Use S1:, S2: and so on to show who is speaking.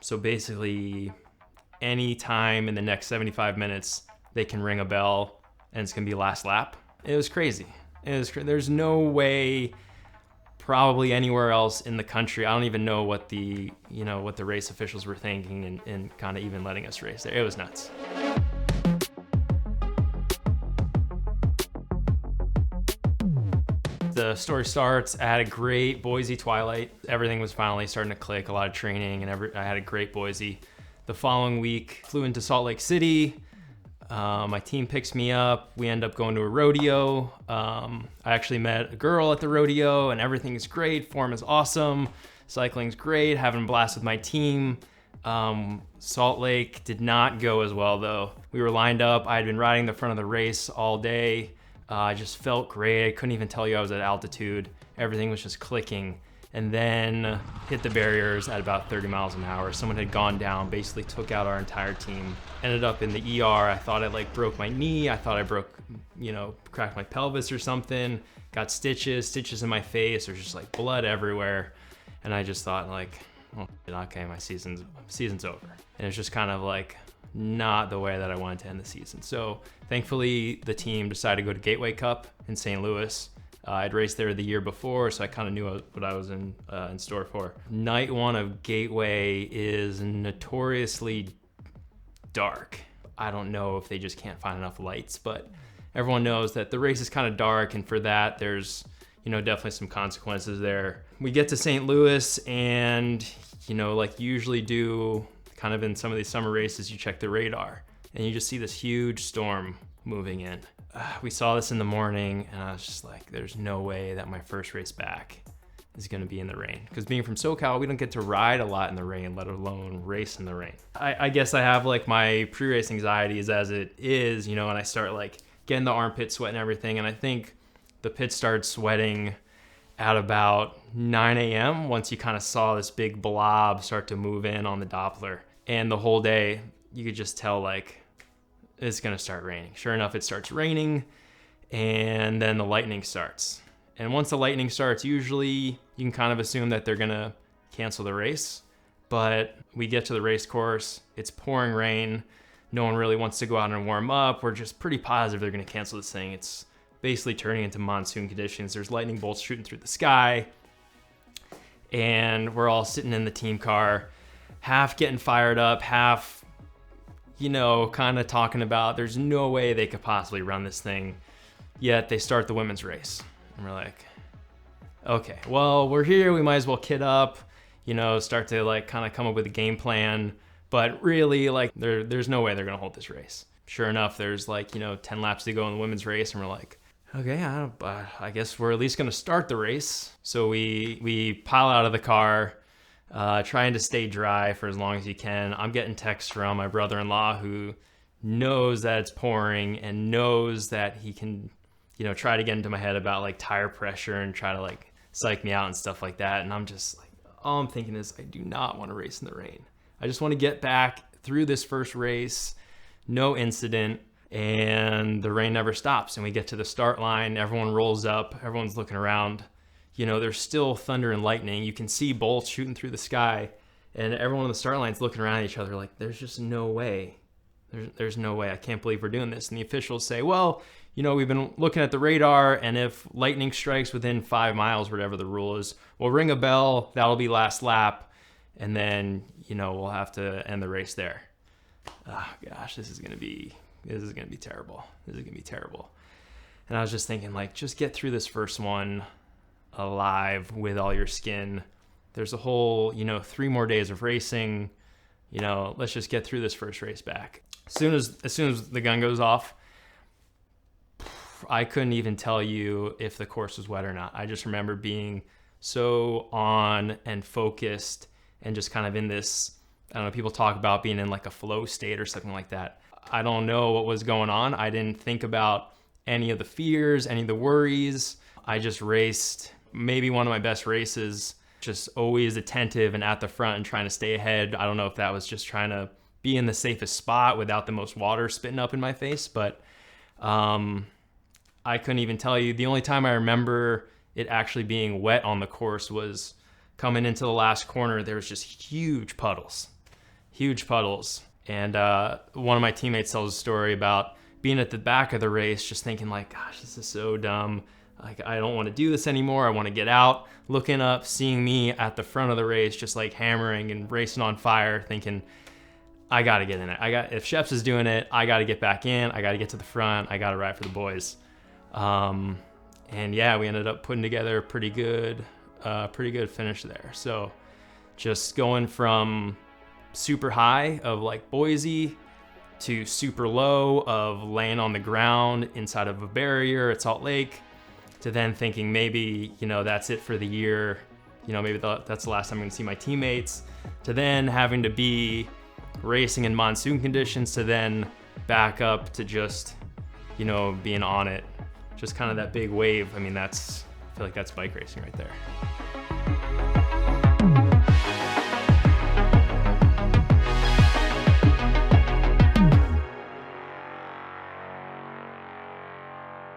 S1: So basically, any time in the next 75 minutes, they can ring a bell and it's gonna be last lap. It was crazy. There's no way probably anywhere else in the country. I don't even know what the race officials were thinking and kind of even letting us race there. It was nuts. The story starts, I had a great Boise twilight. Everything was finally starting to click, a lot of training, and I had a great Boise. The following week, flew into Salt Lake City. My team picks me up. We end up going to a rodeo. I actually met a girl at the rodeo, and everything is great. Form is awesome. Cycling's great. Having a blast with my team. Salt Lake did not go as well, though. We were lined up. I had been riding the front of the race all day. I just felt great. I couldn't even tell you I was at altitude. Everything was just clicking. And then hit the barriers at about 30 miles an hour. Someone had gone down, basically took out our entire team. Ended up in the ER. I thought I broke my knee. I thought I cracked my pelvis or something. Got stitches in my face. There's just blood everywhere. And I just thought oh, okay, my season's over. And it's just kind of not the way that I wanted to end the season. So thankfully the team decided to go to Gateway Cup in St. Louis. I'd raced there the year before, so I kind of knew what I was in store for. Night one of Gateway is notoriously dark. I don't know if they just can't find enough lights, but everyone knows that the race is kind of dark, and for that there's definitely some consequences there. We get to St. Louis, and like you usually do kind of in some of these summer races, you check the radar and you just see this huge storm moving in. We saw this in the morning, and I was just like, there's no way that my first race back is gonna be in the rain. Because being from SoCal, we don't get to ride a lot in the rain, let alone race in the rain. I guess I have my pre-race anxieties as it is, and I start getting the armpit sweat and everything. And I think the pit started sweating at about 9 a.m. once you kind of saw this big blob start to move in on the Doppler. And the whole day, you could just tell it's gonna start raining. Sure enough, it starts raining, and then the lightning starts. And once the lightning starts, usually you can kind of assume that they're gonna cancel the race. But we get to the race course, it's pouring rain. No one really wants to go out and warm up. We're just pretty positive they're gonna cancel this thing. It's basically turning into monsoon conditions. There's lightning bolts shooting through the sky. And we're all sitting in the team car, half getting fired up, half kind of talking about there's no way they could possibly run this thing. Yet they start the women's race. And we're like, okay, well, we're here. We might as well kit up, start to kind of come up with a game plan. But really, there's no way they're going to hold this race. Sure enough, there's 10 laps to go in the women's race. And we're like, okay, I guess we're at least going to start the race. So we pile out of the car, trying to stay dry for as long as you can. I'm getting texts from my brother-in-law who knows that it's pouring and knows that he can, try to get into my head about tire pressure and try to psych me out and stuff like that. And I'm just all I'm thinking is I do not want to race in the rain. I just want to get back through this first race, no incident, and the rain never stops. And we get to the start line, everyone rolls up, everyone's looking around. There's still thunder and lightning. You can see bolts shooting through the sky, and everyone on the start line's looking around at each other there's just no way. There's no way. I can't believe we're doing this. And the officials say, well, we've been looking at the radar, and if lightning strikes within 5 miles, whatever the rule is, we'll ring a bell. That'll be last lap, and then we'll have to end the race there. Oh gosh, this is gonna be terrible. This is gonna be terrible. And I was just thinking, just get through this first one alive with all your skin. There's a whole 3 more days of racing. Let's just get through this first race back. As soon as the gun goes off, I couldn't even tell you if the course was wet or not. I just remember being so on and focused and just kind of in this, I don't know, people talk about being in a flow state or something like that. I don't know what was going on. I didn't think about any of the fears, any of the worries. I just raced maybe one of my best races, just always attentive and at the front and trying to stay ahead. I don't know if that was just trying to be in the safest spot without the most water spitting up in my face, but I couldn't even tell you. The only time I remember it actually being wet on the course was coming into the last corner. There was just huge puddles. huge puddles. And one of my teammates tells a story about being at the back of the race, just thinking like, gosh, this is so dumb. Like, I don't want to do this anymore. I want to get out. Looking up, seeing me at the front of the race, just like hammering and racing on fire, thinking, I got to get in it. If Schepps is doing it, I got to get back in. I got to get to the front. I got to ride for the boys. And yeah, we ended up putting together a pretty good finish there. So just going from super high of like Boise to super low of laying on the ground inside of a barrier at Salt Lake, to then thinking maybe, that's it for the year. Maybe that's the last time I'm gonna see my teammates, to then having to be racing in monsoon conditions, to then back up to just, being on it. Just kind of that big wave. I mean, I feel like that's bike racing right there.